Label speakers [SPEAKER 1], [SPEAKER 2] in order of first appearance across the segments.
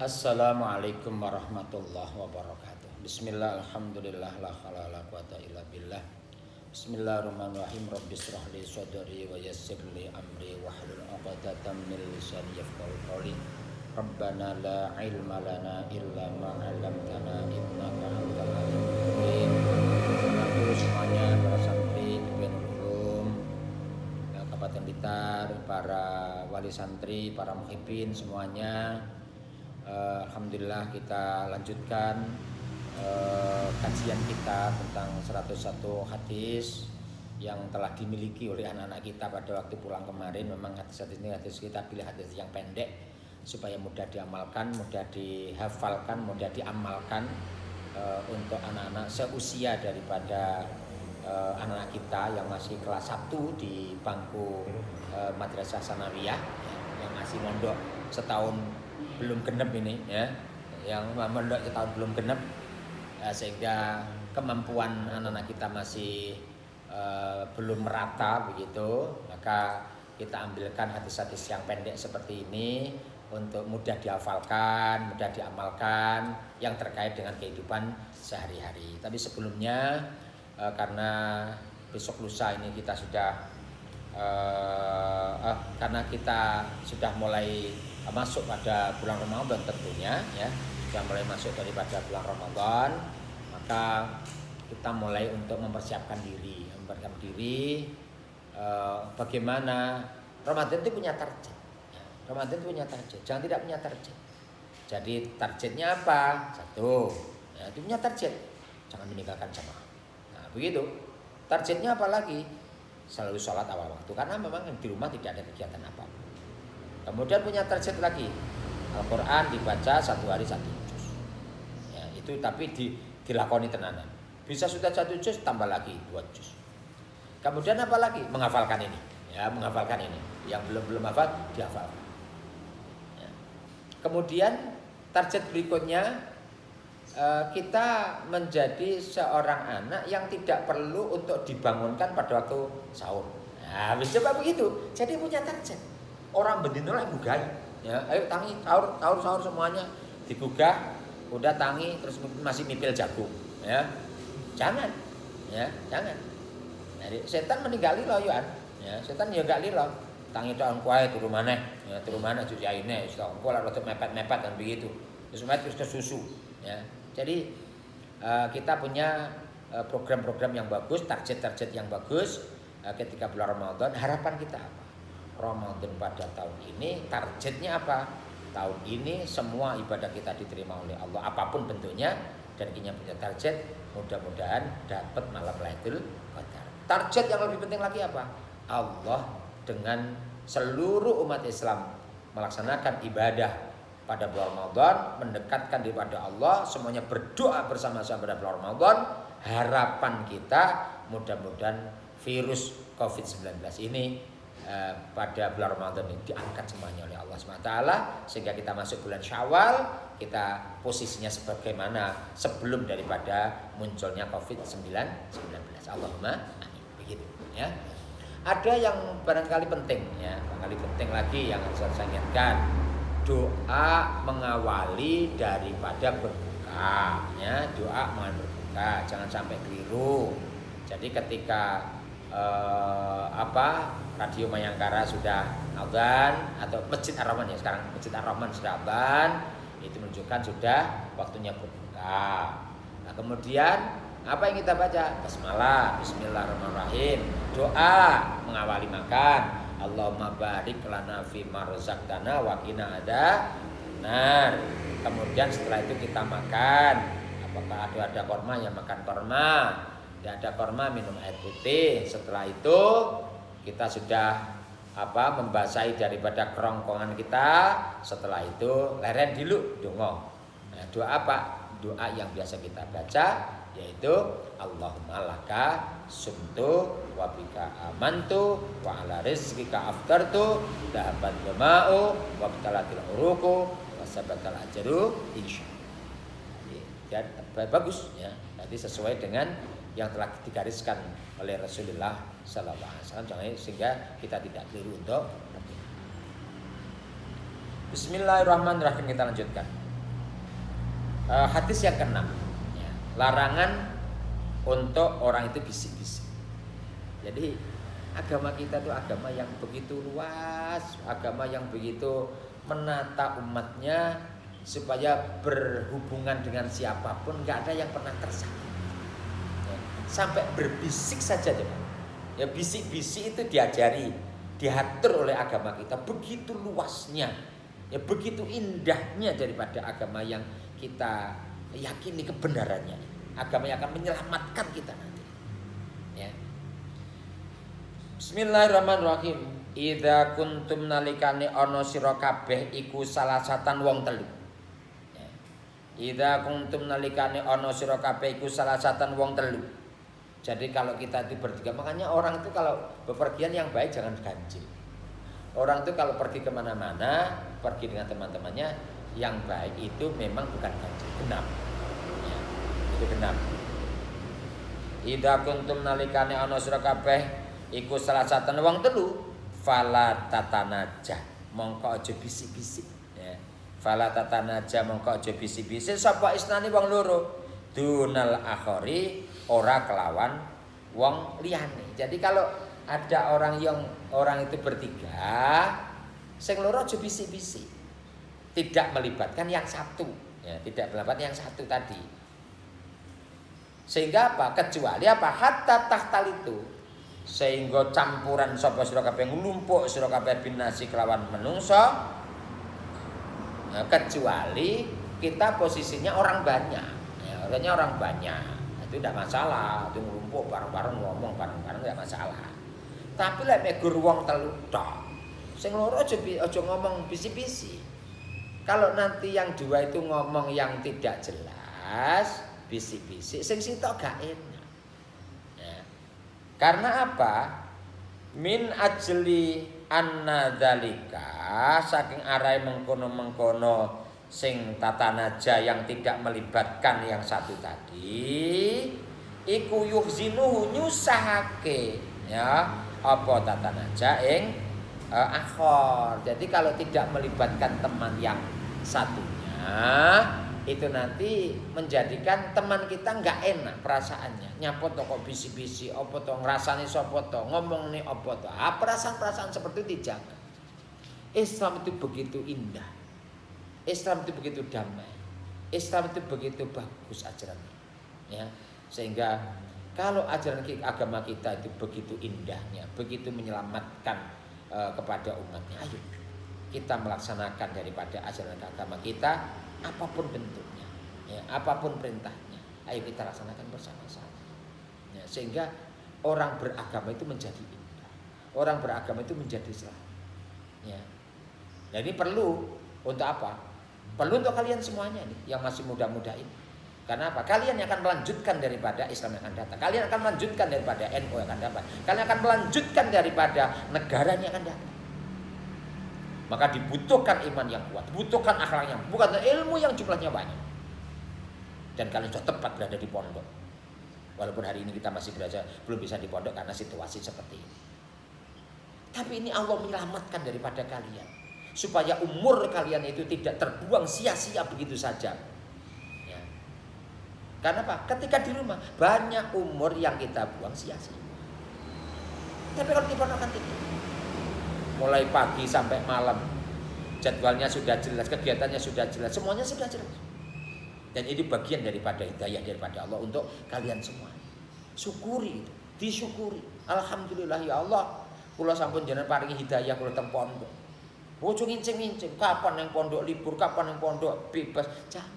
[SPEAKER 1] Assalamualaikum warahmatullahi wabarakatuh. Bismillah, alhamdulillah, la haula wala quwata illa billah. Bismillahirrahmanirrahim. Rabbi shrah li sadri wa yassir li amri wahlul 'uqdatam min lisani yafqahu qawli. Rabbana la ilma lana illa ma 'allamtana innaka antal alimul hakim. Selaku semuanya para santri Ibnul Ulum, Kabupaten Blitar, para wali santri, para muhibbin semuanya. Alhamdulillah kita lanjutkan kajian kita tentang 101 hadis yang telah dimiliki oleh anak-anak kita pada waktu pulang kemarin. Memang hadis-hadis ini hadis kita pilih hadis yang pendek supaya mudah diamalkan, mudah dihafalkan, mudah diamalkan untuk anak-anak seusia daripada anak-anak kita yang masih kelas 1 di bangku madrasah sanawiyah, yang masih mondok setahun belum genep ini ya, yang mondok setahun belum genep, sehingga kemampuan anak-anak kita masih belum merata begitu. Maka kita ambilkan hadis-hadis yang pendek seperti ini untuk mudah dihafalkan, mudah diamalkan yang terkait dengan kehidupan sehari-hari. Tapi sebelumnya karena besok lusa ini kita sudah karena kita sudah mulai masuk pada bulan Ramadan tentunya ya, sudah mulai masuk daripada bulan Ramadan, maka kita mulai untuk mempersiapkan diri bagaimana Ramadan itu punya target. Ramadan itu punya target, jangan tidak punya target. Jadi targetnya apa? Satu, ya, itu punya target, jangan meninggalkan jamaah. Nah begitu. Targetnya apa lagi? Selalu sholat awal waktu, karena memang di rumah tidak ada kegiatan apa-apa. Kemudian punya target lagi, Al-Quran dibaca 1 hari 1 juz. Ya, itu tapi dilakoni tenanan. Bisa sudah 1 juz, tambah lagi 2 juz. Kemudian apa lagi? Menghafalkan ini. Ya, menghafalkan ini. Yang belum hafal, dihafal. Ya. Kemudian target berikutnya, kita menjadi seorang anak yang tidak perlu untuk dibangunkan pada waktu sahur. Nah, coba begitu. Jadi punya target. Orang bendino lek gugai, ya, ayo tangi sahur semuanya digugah, udah tangi terus masih mipil jagung, ya. Jangan. Ya, jangan. Jadi setan meninggali loyoan, ya. Setan ya gak lilo. Tangi tok kuae turu maneh, ya turu maneh cuci aine, wis engko lek rada mepet-mepet kan begitu. Terus terus ke susu, ya. Jadi kita punya program-program yang bagus, target-target yang bagus ketika bulan Ramadan. Harapan kita apa? Ramadan pada tahun ini targetnya apa? Tahun ini semua ibadah kita diterima oleh Allah apapun bentuknya, dan kita punya target mudah-mudahan dapat malam Lailatul Qadar. Target yang lebih penting lagi apa? Allah dengan seluruh umat Islam melaksanakan ibadah pada bulan Ramadan, mendekatkan daripada Allah, semuanya berdoa bersama-sama pada bulan Ramadan. Harapan kita mudah-mudahan virus COVID-19 ini pada bulan Ramadan ini diangkat semuanya oleh Allah SWT, sehingga kita masuk bulan Syawal, kita posisinya sebagaimana sebelum daripada munculnya COVID-19. Allahumma amin. Begitu ya. Ada yang barangkali penting ya, barangkali penting lagi yang harus saya ingatkan, doa mengawali daripada berbuka ya, doa mengawali berbuka, jangan sampai keliru. Jadi ketika Radio Mayangkara sudah adzan, atau Masjid Ar-Rahman ya, sekarang Masjid Ar-Rahman sudah adzan, itu menunjukkan sudah waktunya berbuka. Nah, kemudian apa yang kita baca? Basmalah, Bismillahirrahmanirrahim, doa mengawali makan. Allahumma barik lana fi ma razaqtana wa qina adzabannar. Kemudian setelah itu kita makan. Apakah ada korma, yang makan korma. Tidak ada korma, minum air putih. Setelah itu kita sudah membasahi daripada kerongkongan kita. Setelah itu leren dulu donga. Nah, doa apa? Doa yang biasa kita baca, yaitu Allahumma laka sumtu wa bika amantu wa ala rizqika aftartu dahabat jama'u wa bitalatil uruku wa sabatal ajru insyaallah. Ya, bagus ya. Tadi sesuai dengan yang telah digariskan oleh Rasulullah Sallallahu Alaihi Wasallam, sehingga kita tidak keliru untuk Bismillahirrahmanirrahim. Kita lanjutkan. Hadis yang keenam, ya, larangan untuk orang itu bisik-bisik. Jadi agama kita itu agama yang begitu luas, agama yang begitu menata umatnya supaya berhubungan dengan siapapun nggak ada yang pernah tersakiti. Ya, sampai berbisik saja, ya bisik-bisik itu diajari, diatur oleh agama kita, begitu luasnya, ya begitu indahnya daripada agama yang kita yakini kebenarannya, agama yang akan menyelamatkan kita nanti. Ya. Bismillahirrahmanirrahim. Idza kuntum nalikane ana sira kabeh iku salasatan wong telu. Ya. Idza kuntum nalikane ana sira kabeh iku salasatan wong telu. Jadi kalau kita itu bertiga, makanya orang itu kalau bepergian yang baik jangan ganjil. Orang itu kalau pergi kemana-mana, pergi dengan teman-temannya, yang baik itu memang bukan ganjil, genap. Ya, itu genap. Idza kuntum nalikane ana sira kabeh iku salasatan wong telu, fala tatanaja, mongko aja bisik-bisik. Ya. Fala tatanaja, mongko aja bisik-bisik sapa isnane wong loro. Dunal akhari, ora kelawan wong liyane. Jadi kalau ada orang itu bertiga, sing loro aja bisik-bisik. Tidak melibatkan yang satu, ya, tidak melibatkan yang satu tadi. Sehingga apa? Kecuali apa? Hatta tahtal itu. Sehingga campuran sapa sira kabeh nglumpuk sira kabeh binasi kelawan menungso. Nah, kecuali kita posisinya orang banyak. Ya, orangnya orang banyak. Itu tidak masalah, itu nglumpuk bareng-bareng ngomong bareng-bareng tidak masalah. Tapi lek megur wong telu tok. Sing loro aja ngomong bisi-bisi. Kalau nanti yang dua itu ngomong yang tidak jelas, bisik-bisik, sing sitok gak enak. Ya. Karena apa? Min ajli anna dzalika, saking arai mengkono-mengkono sing tatanaja yang tidak melibatkan yang satu tadi, iku yuhzinuhu nyusahake, ya. Apa tatanaja ing akhor. Jadi kalau tidak melibatkan teman yang satunya, itu nanti menjadikan teman kita nggak enak perasaannya. Nyapot to kok bisi-bisi, opo to ngrasani sapa to, ngomong nih opo to. Perasaan-perasaan seperti itu dijaga. Islam itu begitu indah. Islam itu begitu damai. Islam itu begitu bagus ajarannya. Ya, sehingga kalau ajaran agama kita itu begitu indahnya, begitu menyelamatkan kepada umatnya, ayo kita melaksanakan daripada ajaran agama kita apapun bentuknya, ya, apapun perintahnya, ayo kita laksanakan bersama-sama, ya, sehingga orang beragama itu menjadi indah, orang beragama itu menjadi selamat, ya. Dan ini perlu untuk apa? Perlu untuk kalian semuanya nih yang masih muda-muda ini. Karena apa? Kalian yang akan melanjutkan daripada Islam yang akan datang. Kalian akan melanjutkan daripada NU yang akan datang. Kalian akan melanjutkan daripada negaranya yang akan datang. Maka dibutuhkan iman yang kuat, dibutuhkan akhlak yang, bukan ilmu yang jumlahnya banyak. Dan kalian sudah tepat berada di pondok. Walaupun hari ini kita masih belajar, belum bisa di pondok karena situasi seperti ini. Tapi ini Allah menyelamatkan daripada kalian, supaya umur kalian itu tidak terbuang sia-sia begitu saja. Karena apa? Ketika di rumah banyak umur yang kita buang sia-sia. Tapi kalau di pondok kan tidak. Mulai pagi sampai malam jadwalnya sudah jelas, kegiatannya sudah jelas, semuanya sudah jelas. Dan ini bagian daripada hidayah daripada Allah untuk kalian semua. Syukuri itu, disyukuri. Alhamdulillah ya Allah, kula sampun jenengan paringi hidayah kula teng pondok. Ojo ngincing-ngincing, kapan yang pondok libur, kapan yang pondok bebas. Jangan.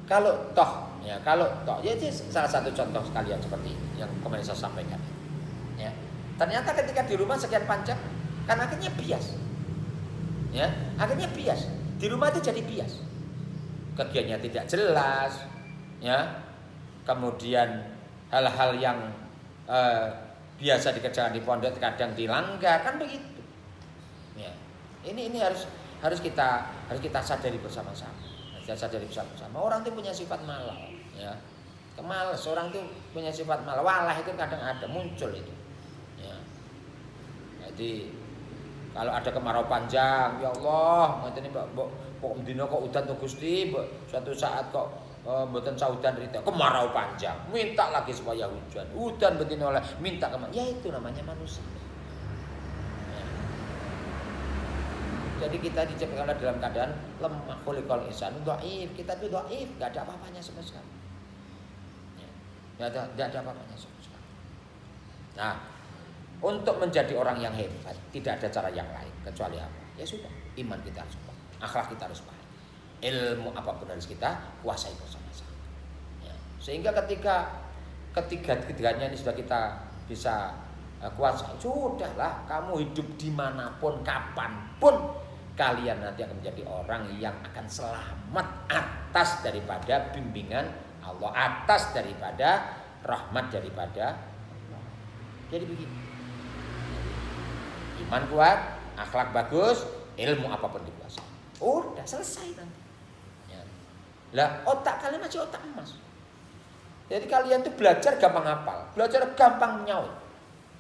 [SPEAKER 1] Kalau toh, ya itu salah satu contoh sekalian seperti ini yang kemarin saya sampaikan. Ya, ternyata ketika di rumah sekian panjang, kan akhirnya bias. Ya, akhirnya bias. Di rumah itu jadi bias. Kegiatannya tidak jelas, ya. Kemudian hal-hal yang biasa dikerjakan di pondok kadang dilanggar, kan begitu. Ya, ini harus kita sadari bersama-sama. Kita sadari bersama-sama. Orang itu punya sifat malas, ya. Kemalas, orang itu punya sifat malas. Walah itu kadang ada muncul itu. Ya. Jadi Kalau ada kemarau panjang, ya Allah, ngene mbok mendino kok udan to Gusti, suatu saat kok mboten saudan rita, kemarau panjang, minta lagi supaya hujan. Udan betina oleh minta kemarau. Ya itu namanya manusia. Ya. Jadi kita diciptakan dalam keadaan lemah, khuliqal insanu dhaif. Kita itu dhaif, enggak ada apa-apanya sama sekali. Ya. Enggak ada apa-apanya sama sekali. Nah, untuk menjadi orang yang hebat tidak ada cara yang lain kecuali apa? Ya sudah, iman kita harus kuat, akhlak kita harus baik, ilmu apapun harus kita kuasai bersama-sama. Ya. Sehingga ketiganya ini sudah kita bisa kuasai, sudahlah kamu hidup dimanapun, kapanpun kalian nanti akan menjadi orang yang akan selamat atas daripada bimbingan Allah, atas daripada rahmat daripada Allah. Jadi begini. Iman kuat, akhlak bagus, ilmu apapun dikuasai. Udah selesai nanti. Ya. Lah otak kalian masih otak emas. Jadi kalian tuh belajar gampang hafal, belajar gampang nyaut.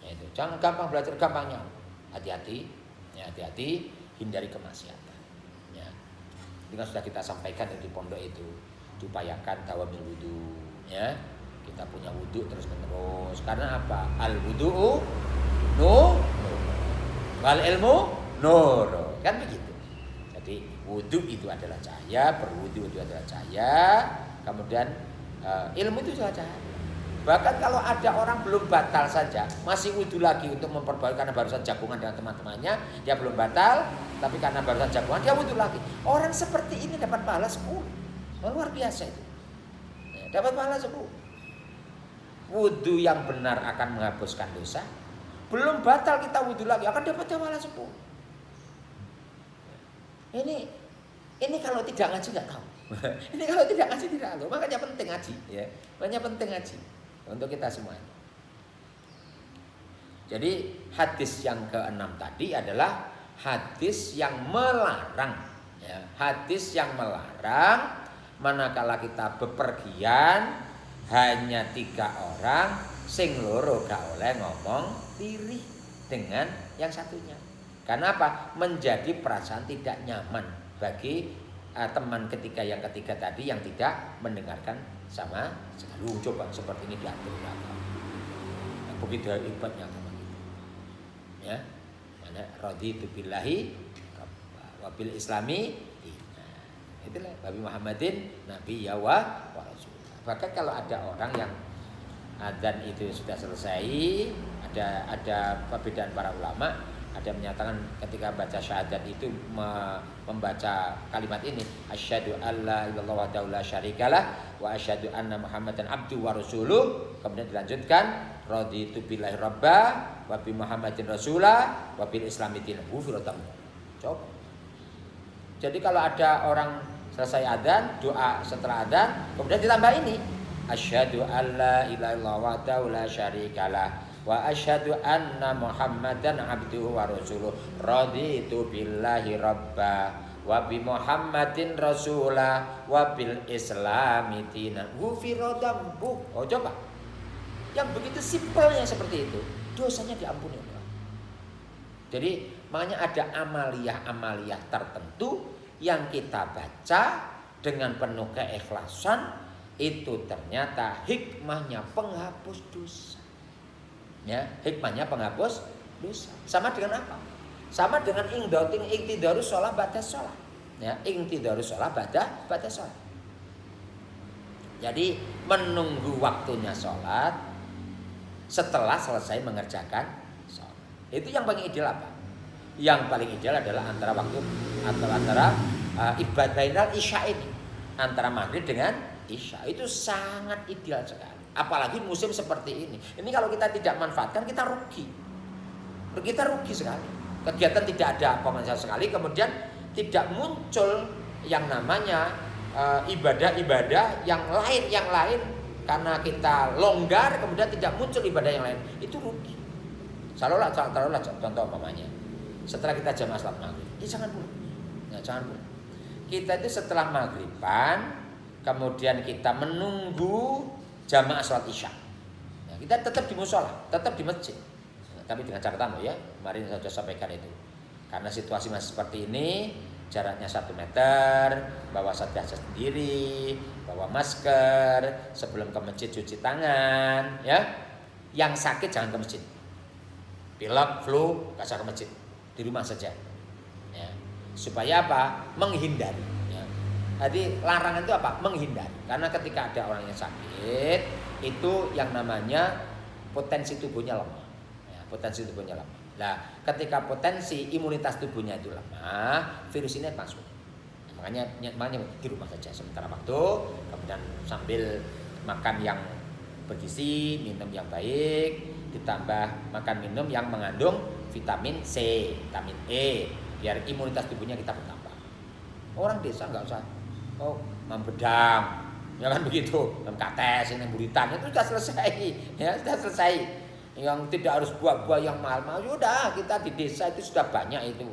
[SPEAKER 1] Ya itu, jangan gampang belajar gampang nyaut. Hati-hati, ya hati-hati, hindari kemaksiatan. Ya. Ini sudah kita sampaikan di pondok itu, diupayakan tawamil wudu, ya. Kita punya wudu terus menerus. Karena apa? Al wudu'u wal ilmu nur, kan begitu. Jadi wudu itu adalah cahaya, berwudu itu adalah cahaya, kemudian ilmu itu adalah cahaya. Bahkan kalau ada orang belum batal saja, masih wudu lagi untuk memperbaiki karena barusan jagungan dengan teman-temannya, dia belum batal, tapi karena barusan jagungan dia wudu lagi. Orang seperti ini dapat pahala 10. Luar biasa itu. Ya, dapat pahala 10. Wudu yang benar akan menghapuskan dosa. Belum batal kita wudu lagi akan dapat pahala 10. Ini kalau tidak ngaji nggak tahu. Ini kalau tidak ngaji tidak tahu. Makanya penting ngaji, ya. Makanya penting ngaji untuk kita semuanya. Jadi hadis yang ke-6 tadi adalah hadis yang melarang, ya. Hadis yang melarang manakala kita bepergian hanya 3 orang, sing loro gak oleh ngomong lirih dengan yang satunya. Karena apa? Menjadi perasaan tidak nyaman bagi teman yang ketiga tadi yang tidak mendengarkan sama sekali. Coba seperti ini diatur agama. Begitu hebatnya agama kita. Ya. Mana raditu billahi wa bil islami. Itulah Nabi Muhammadin nabiyya wa rasul. Bahkan kalau ada orang yang adzan itu sudah selesai, ada perbedaan para ulama, ada menyatakan ketika baca syahadat itu membaca kalimat ini, asyhadu alla illallah wa la syarikalah wa asyhadu anna muhammadan abdu wa rasuluh, kemudian dilanjutkan raditu billahi rabba wa bi muhammadin rasulah wa bil islami dinan. Coba. Jadi kalau ada orang selesai adzan, doa setelah adzan, kemudian ditambah ini, asyhadu alla ilaha illallah wa la syarikalah wa asyhadu anna muhammadan abduhu wa rasuluh raditu billahi rabba wa bi muhammadin rasulah wa bil islami dinan ghufira dzambu. Oh coba. Yang begitu simpelnya seperti itu, dosanya diampuni Allah. Jadi makanya ada amaliyah tertentu yang kita baca dengan penuh keikhlasan, itu ternyata hikmahnya penghapus dosa. Ya, hikmahnya penghapus dosa. Sama dengan apa? Sama dengan ingtidarus sholat ba'da sholat. Ya, ingtidarus sholat ba'da sholat. Jadi menunggu waktunya sholat setelah selesai mengerjakan sholat. Itu yang paling ideal apa? Yang paling ideal adalah antara ibadah bainal isya ini, antara maghrib dengan isya, itu sangat ideal sekali. Apalagi musim seperti ini. Ini kalau kita tidak manfaatkan kita rugi. Kita rugi sekali. Kegiatan tidak ada apa-apa sekali, kemudian tidak muncul yang namanya ibadah-ibadah yang lain karena kita longgar kemudian tidak muncul ibadah yang lain. Itu rugi. Taruhlah contoh umpamanya. Setelah kita jamaah salat maghrib, jangan pulang. Ya, jangan pulang. Kita itu setelah maghriban, kemudian kita menunggu jamaah salat isya. Nah, kita tetap di musola, tetap di masjid. Nah, tapi dengan catatan ya, kemarin saya sudah sampaikan itu. Karena situasi masih seperti ini, jaraknya 1 meter, bawa satgas sendiri, bawa masker, sebelum ke masjid cuci tangan, ya. Yang sakit jangan ke masjid. Pilek, flu, gak usah ke masjid, di rumah saja. Ya. Supaya apa? Menghindari. Ya. Jadi larangan itu apa? Menghindari. Karena ketika ada orang yang sakit, itu yang namanya potensi tubuhnya lemah. Ya, potensi tubuhnya lemah. Nah, ketika potensi imunitas tubuhnya itu lemah, virus ini masuk. Makanya di rumah saja sementara waktu, kemudian sambil makan yang bergizi, minum yang baik, ditambah makan minum yang mengandung vitamin C, vitamin E, biar imunitas tubuhnya kita bertambah. Orang desa nggak usah membedang, ya kan begitu, MKTS ini buritan itu sudah selesai, ya sudah selesai. Yang tidak harus buah-buah yang mahal-mahal, sudah kita di desa itu sudah banyak itu.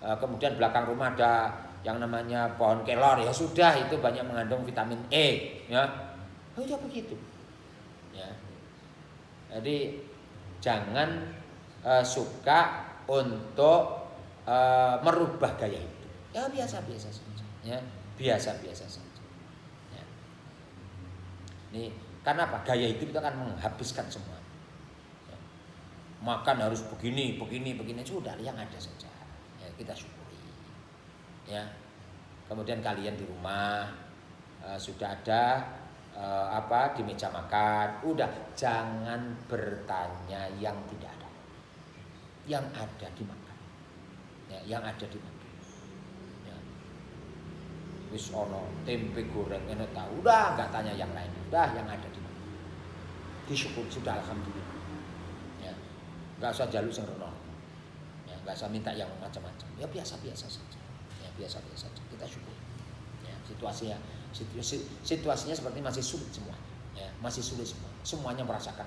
[SPEAKER 1] Kemudian belakang rumah ada yang namanya pohon kelor, ya sudah itu banyak mengandung vitamin E, ya. Oh ya begitu, ya. Jadi jangan suka untuk merubah gaya hidup. Ya biasa-biasa saja, ya biasa-biasa saja. Ya. Ini karena apa? Gaya hidup itu akan menghabiskan semua. Makan harus begini sudah yang ada saja. Ya, kita syukuri. Ya. Kemudian kalian di rumah sudah ada di meja makan, udah jangan bertanya yang tidak ada. Yang ada dimakan. Ya, yang ada dimakan. Ya. Wis ono tempe goreng enak tahu, udah enggak tanya yang lain, udah yang ada dimakan. Disyukur sudah alhamdulillah. Gak usah jaluk sing reno. Ya, gak usah minta yang macam-macam. Ya biasa-biasa saja. Ya biasa-biasa saja. Kita syukur. Ya, situasinya seperti masih sulit semua. Ya, masih sulit semua. Semuanya merasakan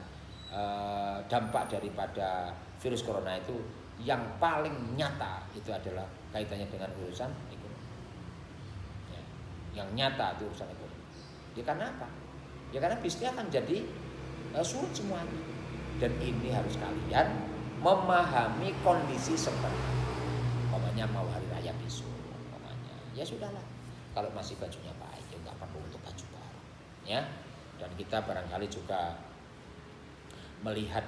[SPEAKER 1] dampak daripada virus corona itu yang paling nyata itu adalah kaitannya dengan urusan ekonomi. Ya, yang nyata itu urusan ekonomi. Ya karena apa? Ya karena bisnisnya akan jadi sulit semuanya. Dan ini harus kalian memahami kondisi seperti umpamanya mau hari raya besok, umpamanya ya sudahlah. Kalau masih bajunya baik ya nggak perlu untuk baju baru, ya. Dan kita barangkali juga melihat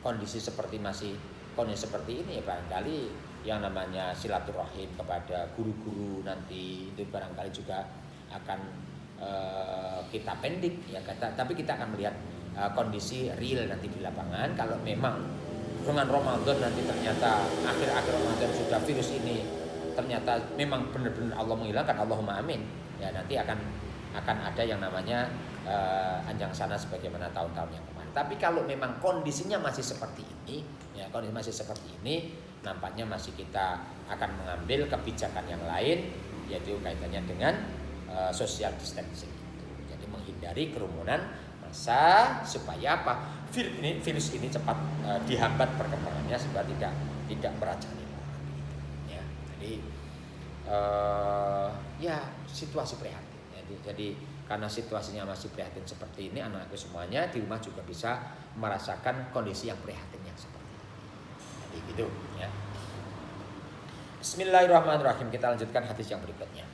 [SPEAKER 1] kondisi seperti ini ya barangkali yang namanya silaturahim kepada guru-guru nanti itu barangkali juga akan kita pending ya. Tapi kita akan melihat kondisi real nanti di lapangan. Kalau memang dengan Ramadan nanti ternyata akhir-akhir Ramadan sudah virus ini ternyata memang benar-benar Allah menghilangkan, Allahumma amin. Ya nanti akan ada yang namanya anjang sana sebagaimana tahun-tahun yang kemarin. Tapi kalau memang kondisinya masih seperti ini, ya kondisi masih seperti ini, nampaknya masih kita akan mengambil kebijakan yang lain, yaitu kaitannya dengan social distancing itu. Jadi menghindari kerumunan supaya apa? Virus ini cepat dihambat perkembangannya supaya tidak meracuni. Ya, jadi ya situasi prihatin. Jadi karena situasinya masih prihatin seperti ini, anak-anakku semuanya di rumah juga bisa merasakan kondisi yang prihatin yang seperti ini. Jadi gitu, ya. Bismillahirrahmanirrahim. Kita lanjutkan hadis yang berikutnya.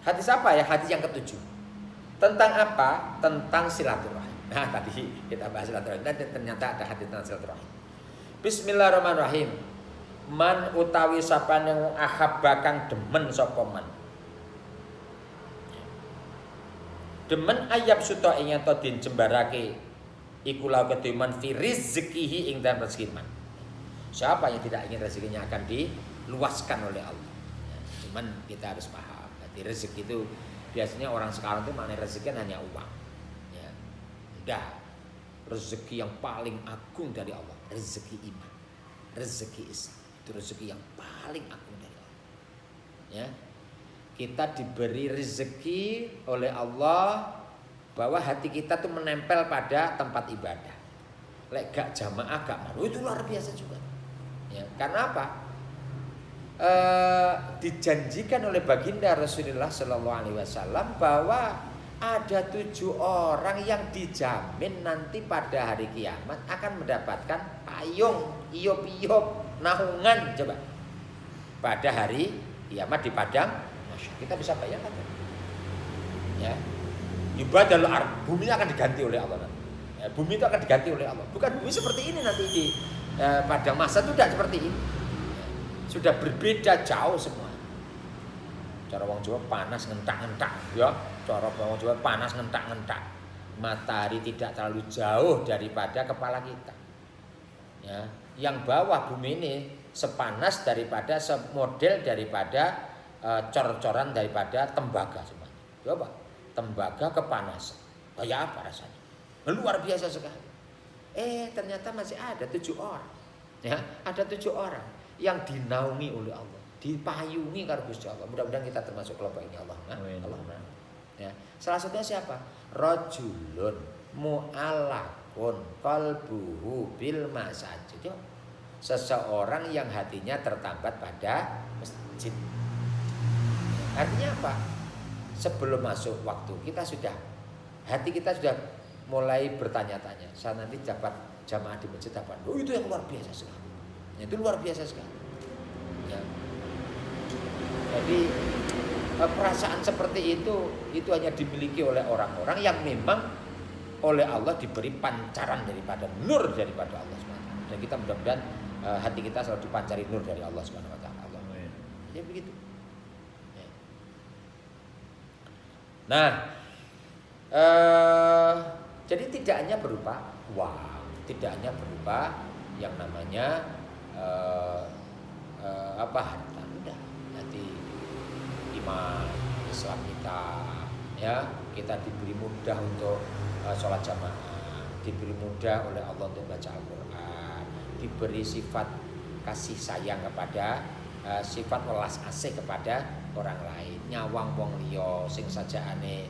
[SPEAKER 1] Hadis apa ya? Hadis yang ke-7. Tentang apa? Tentang silaturahim. Nah tadi kita bahas silaturahim dan ternyata ada hadis tentang silaturahim. Bismillahirrahmanirrahim. Man utawi sapane wong ahabba kang demen sapa man. Demen ayab suta ing ento den jembarake iku la kedeman fi rizqihi ing dalem rezeki man. Siapa yang tidak ingin rezekinya akan diluaskan oleh Allah. Ya, cuman kita harus paham. Jadi rezeki itu biasanya orang sekarang itu maknanya rezeki hanya uang. Ya. Udah. Rezeki yang paling agung dari Allah, rezeki iman. Rezeki Islam. Itu rezeki yang paling agung dari Allah. Ya. Kita diberi rezeki oleh Allah bahwa hati kita tuh menempel pada tempat ibadah. Lek gak jamaah gak malu, itu luar biasa juga. Ya, karena apa? Dijanjikan oleh baginda Rasulullah Sallallahu Alaihi Wasallam bahwa ada 7 orang yang dijamin nanti pada hari kiamat akan mendapatkan payung, iop-iop, naungan. Coba pada hari kiamat di padang mahsyar. Kita bisa bayangkan ya. Yubadalul ard, bumi akan diganti oleh Allah. Ya, bumi itu akan diganti oleh Allah. Bukan bumi seperti ini nanti di padang mahsyar itu tidak seperti ini. Sudah berbeda jauh semua. Cara wong Jawa panas ngentak-ngentak ya. Cara wong Jawa panas ngentak-ngentak. Matahari tidak terlalu jauh daripada kepala kita. Ya, yang bawah bumi ini sepanas daripada semodel daripada cor-coran daripada tembaga semuanya. Coba tembaga kepanasan. Kayak apa rasanya? Luar biasa sekali. Ternyata masih ada 7 orang. Ya, ada 7 orang yang dinaungi oleh Allah, dipayungi karo Gusti Allah. Mudah-mudahan kita termasuk kelompok ini Allah. Allahumma. Ya. Salah satunya siapa? Rajulun mu'allaqun qalbuhu bil masajid. Seseorang yang hatinya tertambat pada masjid. Artinya apa? Sebelum masuk waktu hati kita sudah mulai bertanya-tanya. Saya nanti dapat jamaah di masjid apa? Itu yang luar biasa sekali. Itu luar biasa sekali. Ya. Jadi perasaan seperti itu hanya dimiliki oleh orang-orang yang memang oleh Allah diberi pancaran daripada nur daripada Allah SWT. Dan kita mudah-mudahan hati kita selalu dipancari nur dari Allah SWT. Ya begitu. Nah, jadi tidak hanya berupa uang, tidak hanya berupa yang namanya harta, enggak. Nanti iman Islam kita diberi mudah untuk sholat jamaah, diberi mudah oleh Allah untuk baca Al-Quran, diberi sifat kasih sayang kepada sifat welas asih kepada orang lain, nyawang wong liya sing sajaane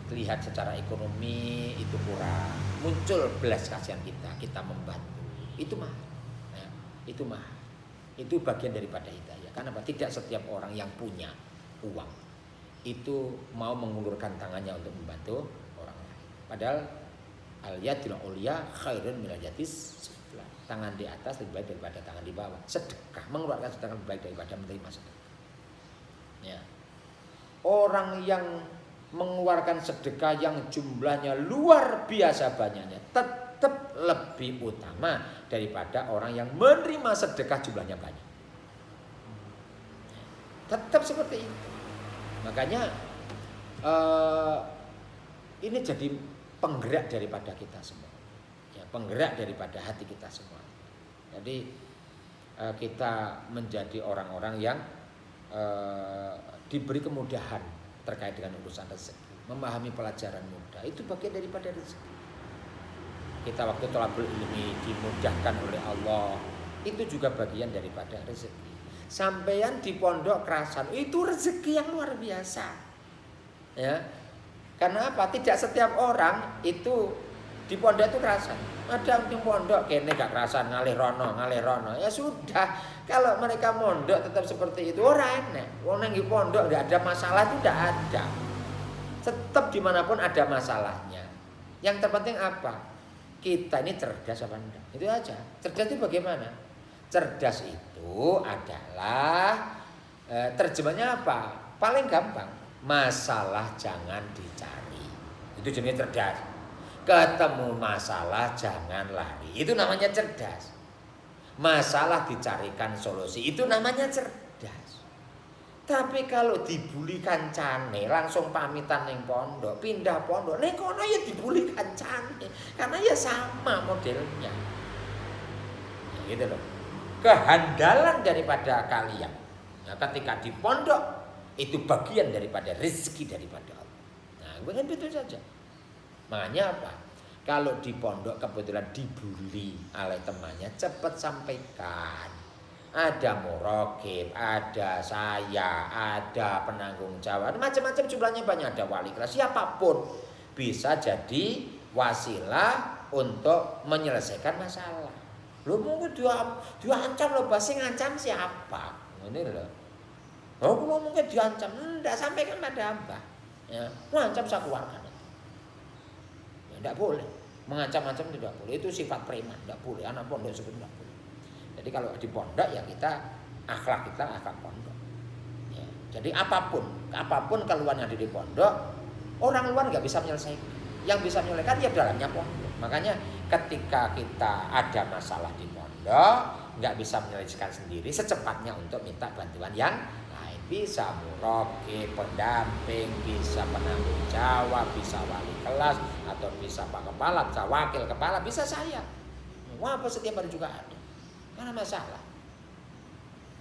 [SPEAKER 1] dilihat secara ekonomi itu kurang, muncul belas kasihan kita membantu, itu mah ya, itu bagian daripada hidayah. Karena apa? Tidak setiap orang yang punya uang itu mau mengulurkan tangannya untuk membantu orang lain. Padahal al-yadul ulya khairun minal yadis sufla. Tangan di atas lebih baik daripada tangan di bawah. Sedekah, mengeluarkan sedekah lebih baik daripada menerima sedekah. Ya. Orang yang mengeluarkan sedekah yang jumlahnya luar biasa banyaknya tetap lebih utama daripada orang yang menerima sedekah jumlahnya banyak. Tetap seperti itu. Makanya ini jadi penggerak daripada kita semua. Ya, penggerak daripada hati kita semua. Jadi kita menjadi orang-orang yang diberi kemudahan terkait dengan urusan rezeki, memahami pelajaran mudah, itu bagian daripada rezeki. Kita waktu thalabul ilmi dimudahkan oleh Allah, itu juga bagian daripada rezeki. Sampeyan di pondok kerasan, itu rezeki yang luar biasa. Ya. Karena apa? Tidak setiap orang itu di pondok itu kerasan. Ada yang pondok kene gak kerasan, ngalih rono. Ya sudah, kalau mereka mondok tetap seperti itu orang enak. Wong nang di pondok enggak ada masalah itu tidak ada. Tetap dimanapun ada masalahnya. Yang terpenting apa? Kita ini cerdas apa enggak? Itu aja. Cerdas itu bagaimana? Cerdas itu adalah terjemahnya apa? Paling gampang, masalah jangan dicari. Itu jenis cerdas. Ketemu masalah jangan lari. Itu namanya cerdas. Masalah dicarikan solusi. Itu namanya cerdas. Tapi kalau dibuli kancane langsung pamitan ning pondok, pindah pondok, ning kono ya dibuli kancane. Karena ya sama modelnya. Ya gitu loh. Kehandalan daripada kalian. Nah, ketika di pondok itu bagian daripada rezeki daripada Allah. Nah, bukan itu saja. Makanya apa? Kalau di pondok kebetulan dibully oleh temannya, cepat sampaikan. Ada muraqib, ada saya, ada penanggung jawab, macam-macam jumlahnya banyak, ada wali kelas, siapapun bisa jadi wasilah untuk menyelesaikan masalah. Lo mungkin dia ancam lo, basi ngancam siapa? Ini loh. Oh, kalau mungkin diancam, enggak sampaikan pada apa? Ya, mengancam saya keluarkan. Tidak boleh, mengancam-ancam tidak boleh, itu sifat preman, tidak boleh, anak pondok sebenarnya tidak boleh. Jadi kalau di pondok ya kita akhlak kita akhlak pondok. Ya. Jadi apapun keluhan yang ada di pondok, orang luar nggak bisa menyelesaikan. Yang bisa menyelesaikan ya dalamnya pondok. Makanya ketika kita ada masalah di pondok, nggak bisa menyelesaikan sendiri, secepatnya untuk minta bantuan yang lain. Bisa muraqib, pendamping, bisa penanggung jawab, bisa wali kelas, atau bisa pak kepala, bisa wakil kepala, bisa saya. Wah, apa setiap hari juga ada. Mana masalah?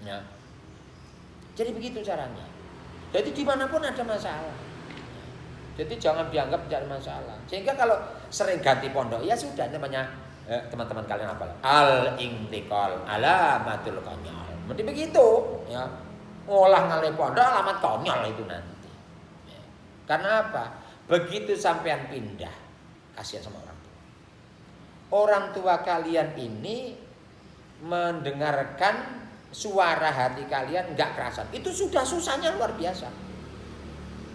[SPEAKER 1] Ya. Jadi begitu caranya. Jadi dimanapun ada masalah. Jadi jangan dianggap tidak ada masalah. Sehingga kalau sering ganti pondok, ya sudah namanya teman-teman kalian apa? Al-intiqal alamatul konyol. Mesti begitu, ya. Ngolah ngalih pondok alamat konyol itu nanti. Ya. Karena apa? Begitu sampean pindah, kasihan sama orang tua. Orang tua kalian ini mendengarkan suara hati kalian nggak kerasan. Itu sudah susahnya luar biasa.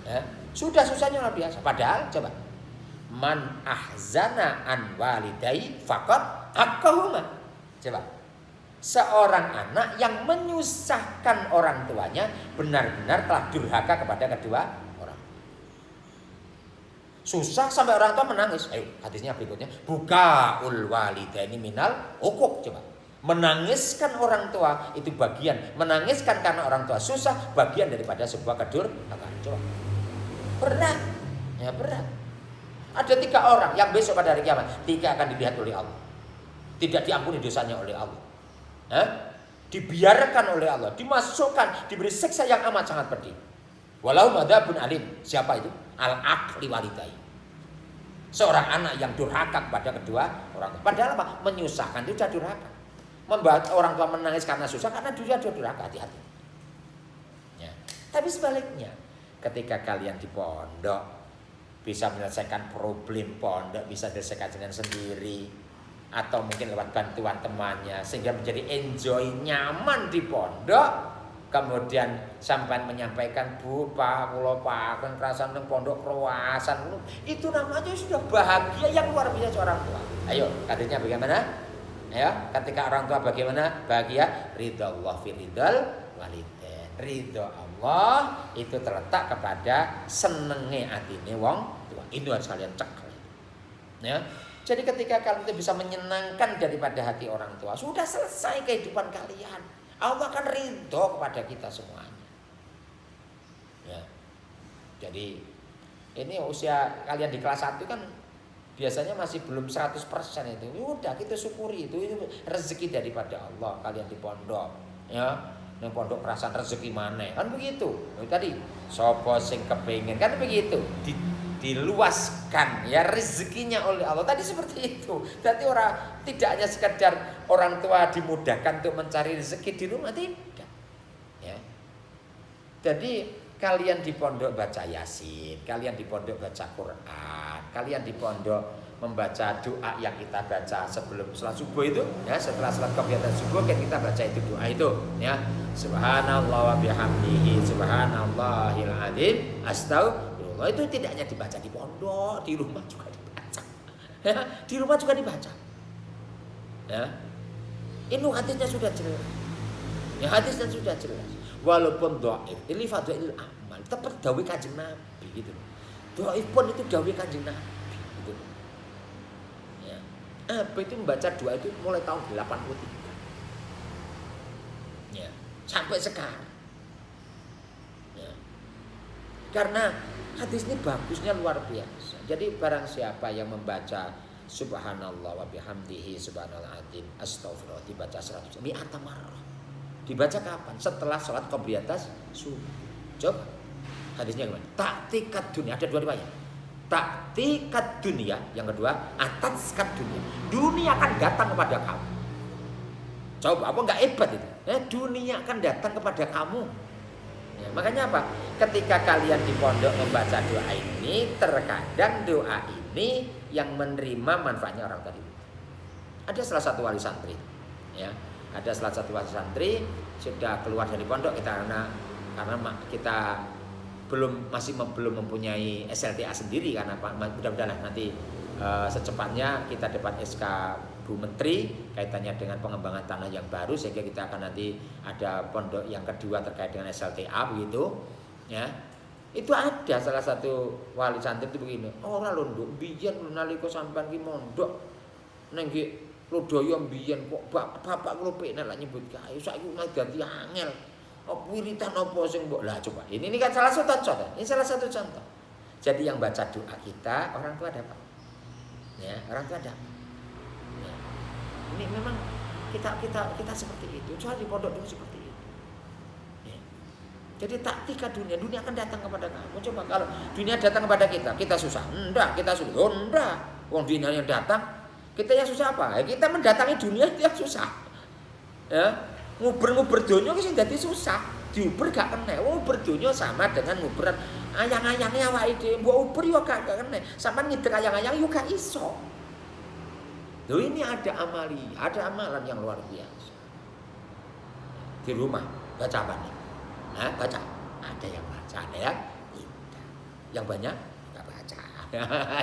[SPEAKER 1] Ya. Sudah susahnya luar biasa. Padahal coba, man ahzana an walidai faqad haqqahuma. Coba, seorang anak yang menyusahkan orang tuanya benar-benar telah durhaka kepada kedua orang. Susah sampai orang tua menangis. Ayo, hadisnya berikutnya, bukaul walidaini minal uquq. Coba, menangiskan orang tua itu bagian, menangiskan karena orang tua susah bagian daripada sebuah kedurhakaan. Coba, berat, ya berat. Ada 3 orang yang besok pada hari kiamat tidak akan dilihat oleh Allah, tidak diampuni dosanya oleh Allah, dibiarkan oleh Allah, dimasukkan, diberi siksa yang amat sangat pedih. Walau madzabun alim. Siapa itu? Al-aqli walidai. Seorang anak yang durhaka kepada kedua orang tua. Padahal apa? Menyusahkan itu sudah durhaka. Membuat orang tua menangis karena susah karena dia durhaka. Hati-hati. Ya. Tapi sebaliknya, ketika kalian di pondok bisa menyelesaikan problem pondok, bisa menyelesaikan dengan sendiri atau mungkin lewat bantuan temannya sehingga menjadi enjoy, nyaman di pondok, kemudian sampai menyampaikan, Bu, Pak, kula paken kerasan nang pondok kruasan, itu namanya sudah bahagia yang luar biasa orang tua. Ayo, katanya bagaimana? Ayo, ketika orang tua bagaimana? Bahagia, ridha Allah fi ridal walidain. Ridha Allah itu terletak kepada senenge atine wong tua. Itu harus kalian cek. Ya. Jadi ketika kalian itu bisa menyenangkan daripada hati orang tua, sudah selesai kehidupan kalian. Allah akan ridho kepada kita semuanya. Ya. Jadi ini usia kalian di kelas 1 kan biasanya masih belum 100% itu. Udah kita syukuri itu rezeki daripada Allah kalian di pondok, ya. Nang pondok perasaan rezeki mana? Kan begitu. Tadi sapa sing kepengin kan begitu. Diluaskan ya rezekinya oleh Allah. Tadi seperti itu. Jadi orang tidak hanya sekedar orang tua dimudahkan untuk mencari rezeki di rumah, tidak. Ya. Jadi kalian di pondok baca Yasin, kalian di pondok baca Quran, kalian di pondok membaca doa yang kita baca sebelum salat subuh itu, ya, setelah salat kebiasaan subuh kan kita baca itu doa itu, ya. Subhanallah wa bihamdihi subhanallahil azim astagfirullah. Itu tidak hanya dibaca di pondok, di rumah juga dibaca. Ya, di rumah juga dibaca. Ya. Ini hadisnya sudah jelas. Ya, hadisnya sudah jelas. Walaupun dhaif, ini fadhail amal, tetap dawuh Kanjeng Nabi gitu loh. Dhaif pun itu dawuh Kanjeng Nabi gitu. Ya. Apa itu membaca doa itu mulai tahun 83. Ya, sampai sekarang. Ya. Karena hadis ini bagusnya luar biasa. Jadi barang siapa yang membaca subhanallah wa bihamdihi subhanallah azim astagfirullah dibaca 100 mi'ata marrah. Dibaca kapan? Setelah sholat qobliyatas subuh. Coba hadisnya gimana? Taktikat dunia, ada 2 riwayat. Taktikat dunia, yang kedua ataskat dunia. Dunia akan datang kepada kamu. Coba apa nggak hebat itu? Dunia akan datang kepada kamu. Ya, makanya apa? Ketika kalian di pondok membaca doa ini, terkadang doa ini yang menerima manfaatnya orang tadi. Ada salah satu wali santri, ya. Ada salah satu wali santri sudah keluar dari pondok karena kita belum mempunyai SLTA sendiri karena mudah-mudahan nanti secepatnya kita dapat SK Bu Menteri kaitannya dengan pengembangan tanah yang baru, sehingga kita akan nanti ada pondok yang kedua terkait dengan SLTA begitu ya. Itu ada salah satu wali santri itu begini, ora lho nduk biyen nalika sampean ki mondok ning nggih Lodaya mbiyen kok bapak kula penak lak nyebut kae saiki nang dadi angel. Apa wiritan apa sing mbok lah coba. Ini kan salah satu contoh. Ini salah satu contoh. Jadi yang baca doa kita orang tua dapat. Ya, orang tua dapat. Ya. Ini memang kita seperti itu. Soal di pondok dulu seperti itu. Ya. Jadi taktika dunia akan datang kepada kamu. Coba kalau dunia datang kepada kita susah. Enggak, kita sulit. Oh, enggak. Wong dunia yang datang, kita yang susah apa? Ya, kita mendatangi dunia itu yang susah. Ya. Nguber donya ki sing dadi susah. Diuber gak kena. Nguber donya sama dengan nguber ayang-ayangnya awake dhewe. Mbok uber yo gak kena. Sampeyan ngidek ayang-ayang yo gak iso. Loh ini ada amalan yang luar biasa. Di rumah baca apa nih? Nah, baca. Ada yang baca, ada yang tidak. Yang banyak gak baca.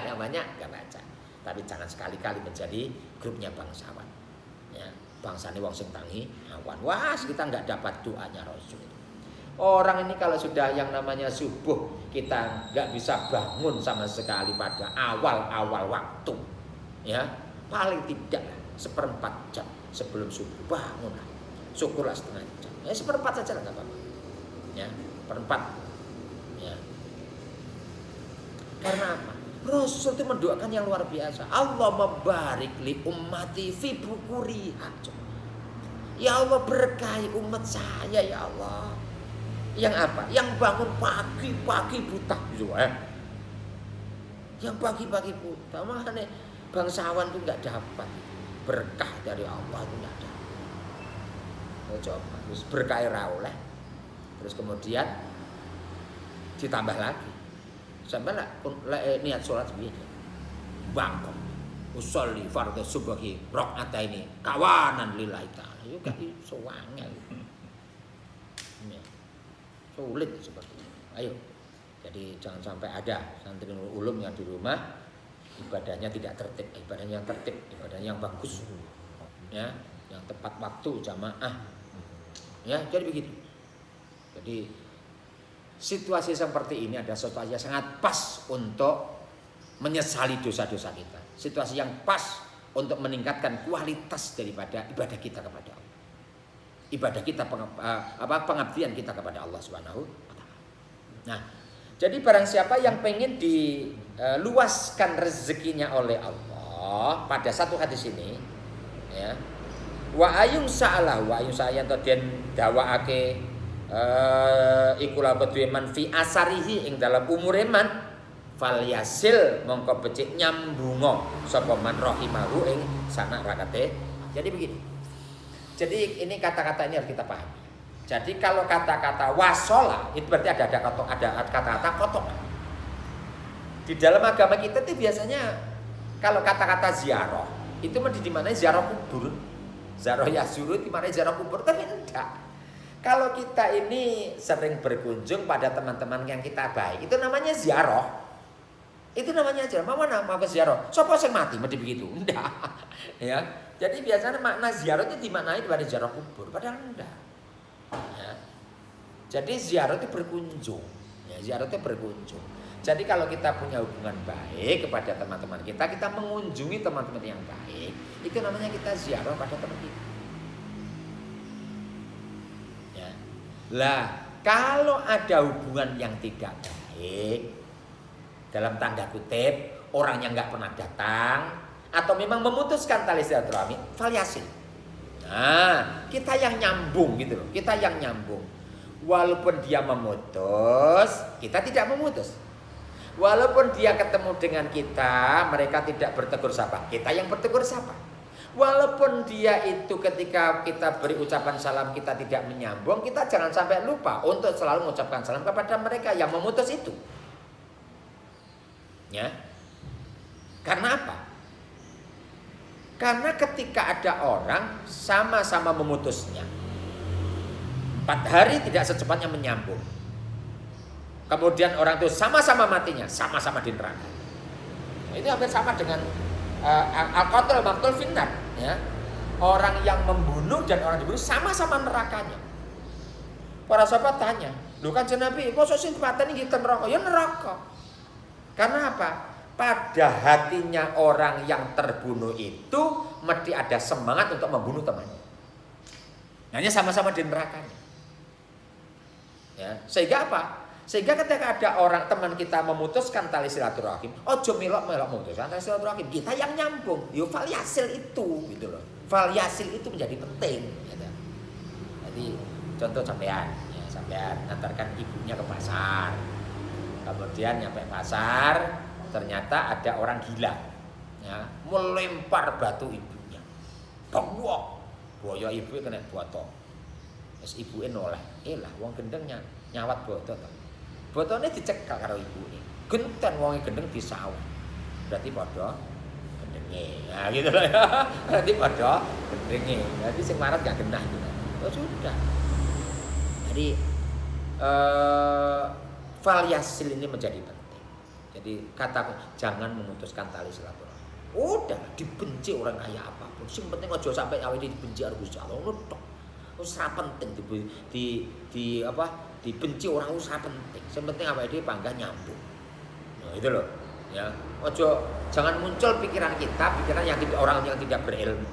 [SPEAKER 1] Yang banyak gak baca. Tapi jangan sekali-kali menjadi grupnya bangsawan. Ya. Bangsa ini wong sing tangi awan. Wah, kita nggak dapat doanya Rasul. Orang ini kalau sudah yang namanya subuh, kita nggak bisa bangun sama sekali pada awal-awal waktu. Ya, paling tidak 1/4 jam sebelum subuh bangunlah. Syukurlah setengah jam. Ya, 1/4 saja lah nggak apa-apa. Ya, 1/4. Ya. Karena apa? Rasul itu mendoakan yang luar biasa. Allah mabarik li ummati fi bukuriha. Ya Allah berkahi umat saya ya Allah. Yang apa? Yang bangun pagi-pagi buta gitu Yang pagi-pagi buta. Makanya bangsawan itu enggak dapat berkah dari Allah itu enggak ada. Coba terus berkah ra oleh. Terus kemudian ditambah lagi. Sampai lah niat sholat begini, bangkok, usolli fardhu subhi rakaat ini kawanan lillahi ta'ala. Itu gak iso wangel. Sulit seperti itu. Ayo. Jadi jangan sampai ada santri ulum yang di rumah ibadahnya tidak tertib, ibadahnya yang tertib, ibadahnya yang bagus. Ya, yang tepat waktu jamaah. Ya, jadi begitu. Jadi situasi seperti ini ada situasi yang sangat pas untuk menyesali dosa-dosa kita. Situasi yang pas untuk meningkatkan kualitas daripada ibadah kita kepada Allah. Ibadah kita pengabdian kita kepada Allah Subhanahu wa taala. Nah, jadi barang siapa yang pengen diluaskan rezekinya oleh Allah pada satu hadis ini ya. Wa ayung sa'alah wa ayung sa'ayan den dawaake ikulah kedue man fi asarihi ing dalam umure man fal yasil mongko becik nyambungo sapa man rahimahu ing sanak rakate. Jadi begini. Jadi ini kata-kata ini harus kita pahami. Jadi kalau kata-kata wasola itu berarti ada kata-kata kotok. Di dalam agama kita itu biasanya kalau kata-kata ziarah itu di mana ziarah kubur. Ziarah yasuru di mana ziarah kubur, tapi enggak. Kalau kita ini sering berkunjung pada teman-teman yang kita baik, itu namanya ziarah. Itu namanya ziarah. Mau ke ziarah? Sopo sing mati mesti begitu? Enggak. Ya. Jadi biasanya makna ziarah itu dimaknai pada ziarah kubur, padahal enggak. Ya. Jadi ziarah itu berkunjung. Ya, ziarah itu berkunjung. Jadi kalau kita punya hubungan baik kepada teman-teman kita mengunjungi teman-teman yang baik, itu namanya kita ziarah pada teman kita. Lah, kalau ada hubungan yang tidak baik, dalam tanda kutip, orang yang nggak pernah datang, atau memang memutuskan tali silaturahmi, fal yasil. Nah, kita yang nyambung gitu loh, kita yang nyambung. Walaupun dia memutus, kita tidak memutus. Walaupun dia ketemu dengan kita, mereka tidak bertegur sapa, kita yang bertegur sapa. Walaupun dia itu ketika kita beri ucapan salam kita tidak menyambung, kita jangan sampai lupa untuk selalu mengucapkan salam kepada mereka yang memutus itu. Ya. Karena apa? Karena ketika ada orang sama-sama memutusnya, 4 hari tidak secepatnya menyambung. Kemudian orang itu sama-sama matinya, sama-sama di neraka. Itu hampir sama dengan al-qatil maqtul finnar. Ya. Orang yang membunuh dan orang dibunuh sama-sama nerakanya. Para sahabat tanya, "Lho Kanjeng Nabi, mosok sing pateni nggih neraka?" Ya neraka. Karena apa? Pada hatinya orang yang terbunuh itu mesti ada semangat untuk membunuh temannya. Hanya sama-sama di nerakanya. Ya, sehingga apa? Sehingga ketika ada orang teman kita memutuskan tali silaturahim, ojo melok-melok memutuskan tali silaturahim, kita yang nyambung. Yo fal yasil itu gitu loh. Fal yasil itu menjadi penting gitu. Jadi contoh sampean, ya, sampean antarkan ibunya ke pasar. Kemudian nyampe pasar, ternyata ada orang gila. Ya, melempar batu ibunya. Bawok. Boyo ibu kena botol. Terus ibuke noleh. Lah wong gendeng nyawat botol. Botolnya dicekal karo ibuke. Genten wonge gendeng disawat. Berarti padha gendenge. Nah gitu loh ya. Berarti padha gendenge. Berarti sing marat gak genah gitu. Oh sudah. Jadi fal yasil ini menjadi penting. Jadi kata jangan memutuskan tali silaturahim. Udah dibenci orang kaya apapun. Sing penting aja sampai awake dibenci karo Gusti Allah. Ngono tok. Wis ora penting dibenci orang wis ora penting. Sing penting awake dhewe panggah nyambung. Nah, itu loh. Ya. Jangan muncul pikiran yang tidak orang yang tidak berilmu.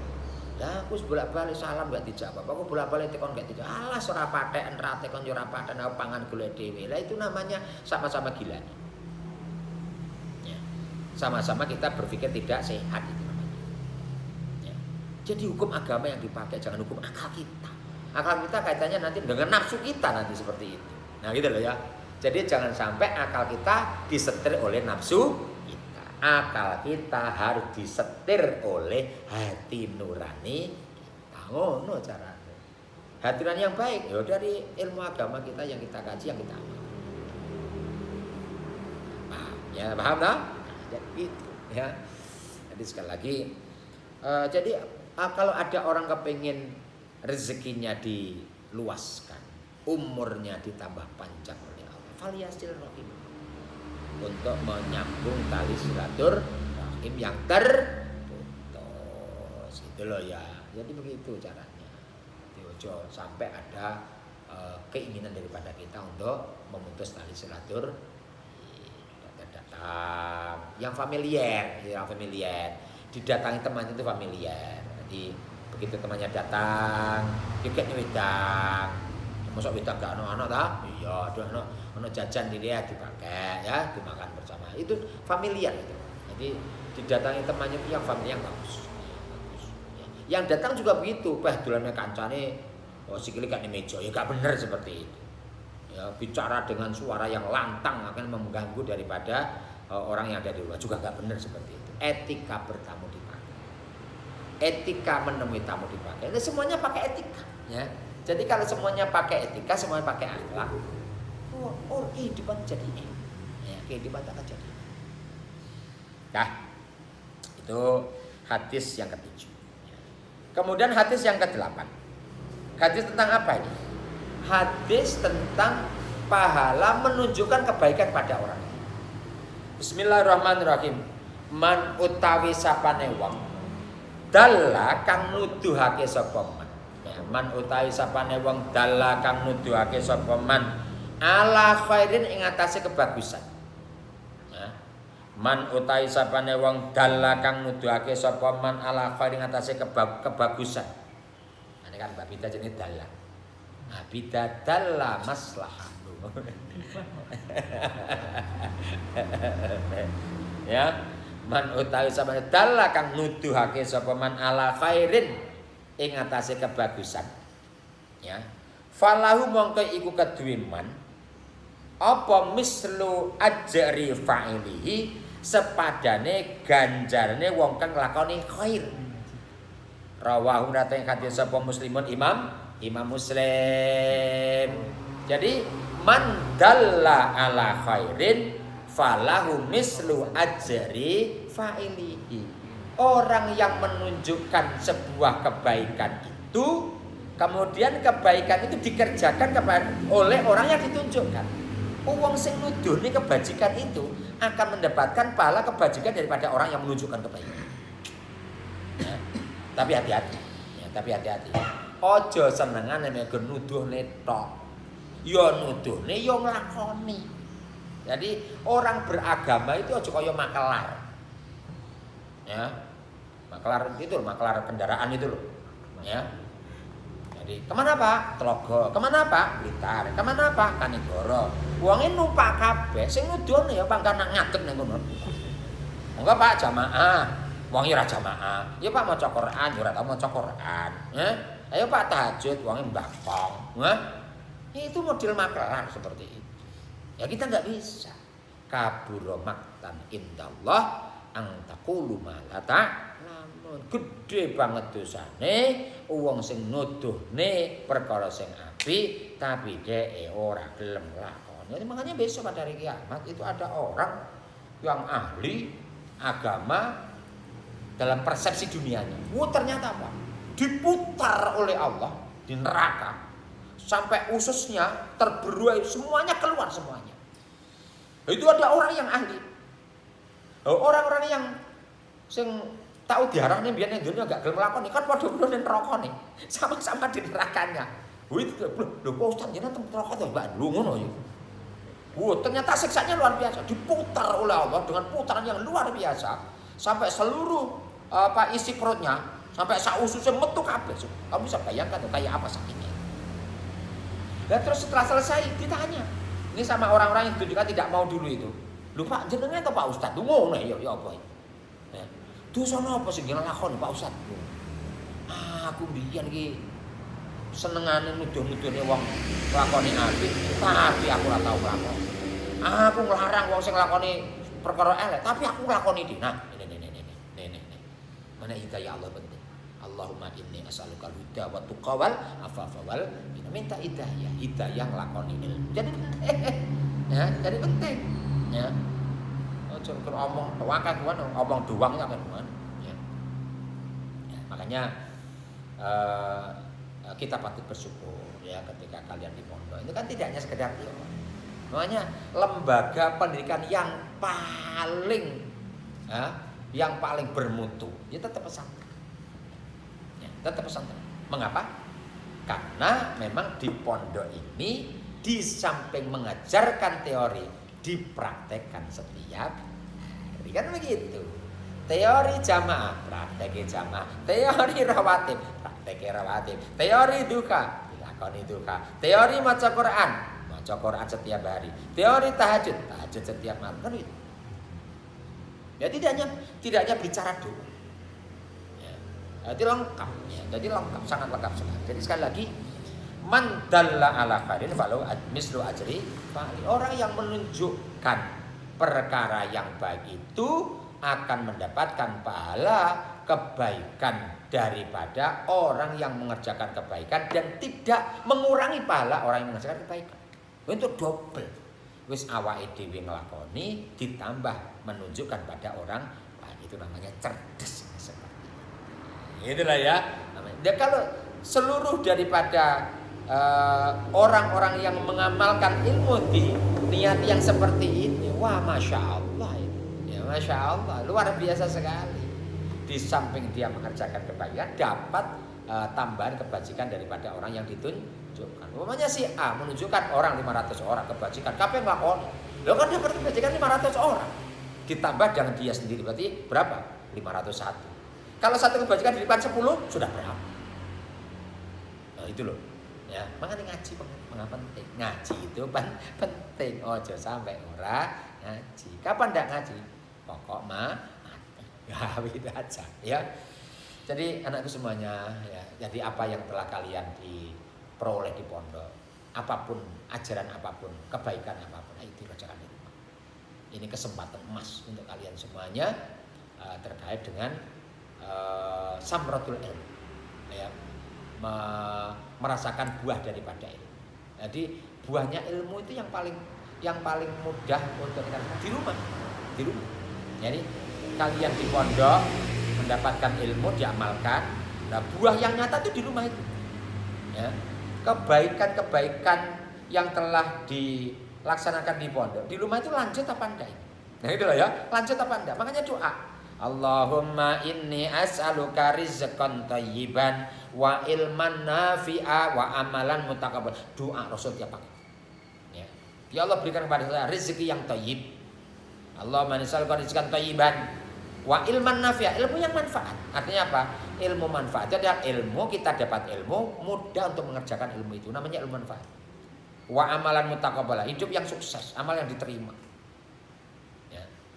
[SPEAKER 1] Ya aku bolak-balik salam gak dijawab. Aku bolak-balik tekon gak dijawab. Alas ora patheken ra tekon yo ora patheken pangan golek dhewe. Lah itu namanya sama-sama gila. Ya. Sama-sama kita berpikir tidak sehat itu namanya. Ya. Jadi hukum agama yang dipakai jangan hukum akal kita. Akal kita kaitannya nanti dengan nafsu kita nanti seperti itu. Nah gitu loh ya. Jadi jangan sampai akal kita disetir oleh nafsu kita. Akal kita harus disetir oleh hati nurani kita. Ngono caranya. Hati nurani yang baik ya dari ilmu agama kita yang kita kaji, yang kita amalkan. Paham ya, paham tak? Jadi itu ya. Jadi sekali lagi kalau ada orang kepingin rezekinya diluaskan, umurnya ditambah panjang oleh Allah, faliyasil rahim, untuk menyambung tali silaturahim yang terputus. Itu loh ya. Jadi begitu caranya. Ojo sampai ada keinginan daripada kita untuk memutus tali silaturahim. Datang yang familiar, didatangi temannya itu familiar. Jadi begitu temannya datang, juga wedang. Masa wedang gak anak-anak tak? Iya, ada anak jajan dia dipakai ya, dimakan bersama. Itu familiar itu. Jadi didatangi temannya itu yang familiar, yang bagus. Ya. Yang datang juga begitu, dolannya kancane, sikile gak di meja, ya gak benar seperti itu. Ya, bicara dengan suara yang lantang akan mengganggu daripada orang yang ada di luar, juga gak benar seperti itu. Etika bertamu dipakai. Etika menemui tamu dipakai. Ini semuanya pakai etika, ya. Jadi kalau semuanya pakai etika, semuanya pakai akhlak, kehidupan jadi ya, kehidupan akan jadi. Nah, itu hadis yang ke-7. Kemudian hadis yang ke-8. Hadis tentang apa ini? Hadis tentang pahala menunjukkan kebaikan pada orang. Bismillahirrahmanirrahim. Man utawi sapane wong dalla kang nuduhake sapa man. Ya, man utawi sapane wong dalla kang nuduhake sapa man ala khairin ing atase kebagusan. Ya. Man utawi sapane wong dalla kang nuduhake sapa man ala khairin ing atase kebagusan. Ini kan Mbak Bida jenenge dalla. Nah, bida dalla maslahah. Ya, man utawi sapane dalla kang nuduhake sapa man ala khairin ing atase kebagusan. Ya. Falahu mongko iku keduwe man apa mislu ajri fa'ilihi sepadane ganjarane wong kang nglakoni khair. Rawahu nate hadis sapa Muslimun Imam Muslim. Jadi man dalla ala khairin falahu mislu ajri fa'ilihi. Orang yang menunjukkan sebuah kebaikan itu, kemudian kebaikan itu dikerjakan oleh orang yang ditunjukkan. Wong sing nuduhne kebajikan itu akan mendapatkan pahala kebajikan daripada orang yang menunjukkan kebaikan. Ya. Tapi hati-hati. Ya, tapi hati-hati. Ojo senengane mek nuduhne tok. Ya nuduhne ya nglakoni. Jadi orang beragama itu ojo kaya makelar. Ya. Makelar itu loh, makelar kendaraan itu loh. Ya. Jadi kemana Pak? Tlogo. Kemana Pak? Blitar. Kemana Pak? Kanigoro. Wonge numpak kabeh, sing nuduhne ya pangkat ngadeg nang ngono. Monggo Pak jamaah. Wong ora jamaah. Ya Pak maca Quran, ya ora tau maca Quran. Ayo Pak tahajud, wonge mbakong. Itu model makelar seperti itu. Ya kita enggak bisa. Kabura maktan indallah ang taqulu ma la ta'lamun. Gede banget dosane wong sing nuduhne perkara sing apik tapi dhek ora gelem lakoni. Makanya besok pada hari kiamat itu ada orang yang ahli agama dalam persepsi dunianya. Ternyata apa? Diputar oleh Allah di neraka sampai ususnya terberuai semuanya keluar semuanya. Itu ada orang yang ahli. Orang-orang yang sing tahu diarahnya biar dunia gak gelem lakoni kan padha-padha ning neraka nih. Sama-sama di nerakanya. Itu lho Pak Ustaz jenengan teng neraka to Mbak lho ngono ya. Ternyata siksanya luar biasa, diputar oleh Allah dengan putaran yang luar biasa sampai seluruh isi perutnya sampai sak ususnya metu kabeh. Kamu bisa bayangkan kayak apa sakitnya. Dan terus setelah selesai ditanya. Ini sama orang-orang yang juga tidak mau dulu itu. Lho Pak jenengan atau Pak Ustaz? Ngono ya apa iki? Dosa napa sing jenengan lakoni Pak Ustaz? Aku mbiyen iki senengane nuduh-nuduhne wong lakoni apik, tapi aku ora tau nglakoni. Aku nglarang wong sing nglakoni perkara elek, tapi aku nglakoni iki. Nah, ini. Mana hidayah Allah penting. Allahumma inni as'aluka al-huda wa tuqa wal afafa wal minta hidayah nglakoni ilmu. Jadi ya, jadi penting. Ya. Ojo omong wakan omong doang ya kan. Ya. Makanya kita patut bersyukur ya ketika kalian di pondok. Itu kan tidak hanya sekedar teori. Makanya lembaga pendidikan yang paling bermutu ya tetap pesantren. Ya, tetap pesantren. Mengapa? Karena memang di pondok ini di samping mengajarkan teori, dipraktekkan setiap hari. Kan begitu. Teori jamaah, praktek jamaah. Teori rawatib, praktek rawatib. Teori duka, dilakoni duka. Teori maca Quran setiap hari. Teori tahajud setiap malam. Kan itu. Ya tidak hanya bicara doa. Ya. Jadi lengkap, sangat lengkap sekali. Jadi sekali lagi, man dalla ala khairin falahu mislu ajri fa'ali. Orang yang menunjukkan perkara yang baik itu akan mendapatkan pahala kebaikan daripada orang yang mengerjakan kebaikan dan tidak mengurangi pahala orang yang mengerjakan kebaikan. Untuk double. Wis awake dhewe nglakoni ditambah menunjukkan pada orang lain. Itu namanya cerdas seperti itu. Itulah ya. Dan kalau seluruh daripada orang-orang yang mengamalkan ilmu di niat yang seperti ini, wah masya Allah ya, masya Allah luar biasa sekali. Di samping dia mengerjakan kebaikan dapat tambahan kebajikan daripada orang yang ditunjukkan. Umpamanya si A menunjukkan orang 500 orang kebajikan, kapan nglakoni? Lo kan dapat kebajikan 500 orang. Ditambah dengan dia sendiri berarti berapa? 501. Kalau satu kebajikan di depan 10 sudah berapa? Nah, itu loh. Ya, makanya ngaji mengapa penting? Ngaji itu penting. Ojo sampai ora ngaji. Kapan ndak ngaji? Pokok mati. Ya, begitu aja ya. Jadi anakku semuanya ya, jadi apa yang telah kalian diperoleh di pondok, apapun ajaran apapun, kebaikan apapun, itu kerjakan di rumah. Ini kesempatan emas untuk kalian semuanya terkait dengan samratul ilm. Ya. Merasakan buah daripada ilmu. Jadi buahnya ilmu itu yang paling mudah untuk kita di rumah. Jadi kalian di pondok mendapatkan ilmu diamalkan. Nah, buah yang nyata itu di rumah itu. Ya. Kebaikan-kebaikan yang telah dilaksanakan di pondok, di rumah itu lanjut apa enggak? Nah, itulah ya, lanjut apa enggak? Makanya doa. Allahumma inni as'aluka rizqan thayyiban wa ilman nafi'a wa amalan mutaqabbal. Doa Rasul tiap pagi. Ya. Ya Allah berikan kepada saya rezeki yang thayyib. Allahumma inni as'aluka rizqan thayyiban wa ilman nafi'a, ilmu yang manfaat. Artinya apa? Ilmu manfaat. Jadi ilmu, kita dapat ilmu, mudah untuk mengerjakan ilmu itu. Namanya ilmu manfaat. Wa amalan mutaqabbal, hidup yang sukses, amal yang diterima.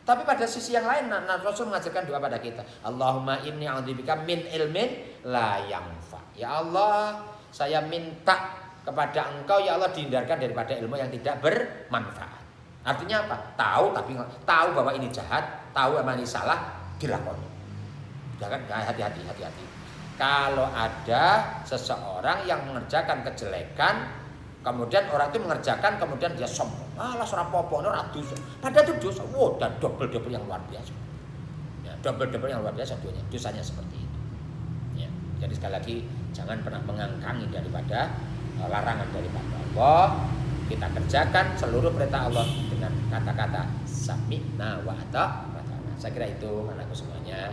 [SPEAKER 1] Tapi pada sisi yang lain Rasul mengajarkan doa pada kita. Allahumma inni a'udzubika min ilmin la yanfa. Ya Allah, saya minta kepada Engkau ya Allah dihindarkan daripada ilmu yang tidak bermanfaat. Artinya apa? Tahu bahwa ini jahat, tahu bahwa ini salah, dilakoni. Jangan hati-hati. Kalau ada seseorang yang mengerjakan kejelekan, kemudian orang itu mengerjakan, kemudian dia sombong. Alah ora apa-apa, ora dosa. Padahal itu dosa. Dan double yang luar biasa. Ya, double yang luar biasa dosanya seperti itu. Ya, jadi sekali lagi jangan pernah mengangkangi daripada larangan daripada Allah. Kita kerjakan seluruh perintah Allah dengan kata-kata sami'na wa ata'na. Saya kira itu anakku semuanya.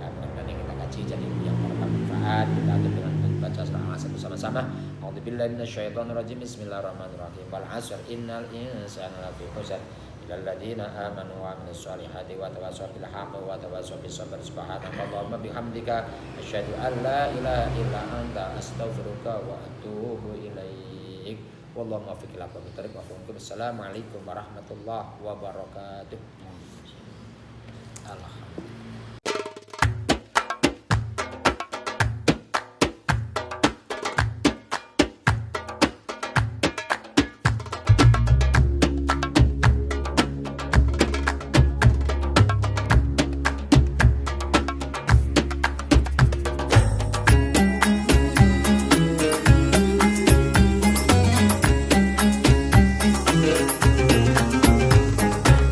[SPEAKER 1] Mudah-mudahan yang kita kaji jadi yang bermanfaat. Kita atur dengan membaca surah Al-Asr bersama-sama. A'udzubillahi minasyaitonirrajim. Bismillahirrahmanirrahim. Wal 'asr innal insana lafi khusr illal ladzina amanu wa 'amilus solihati wa tawassaw bil haqqi wa tawassaw bis sabr. Subhanakallahumma bihamdika asyhadu an la ilaha illa anta astaghfiruka wa atubu ilaik. Wallahu muwaffiq ila aqwamit thoriq. Wassalamualaikum warahmatullahi wabarakatuh. Allah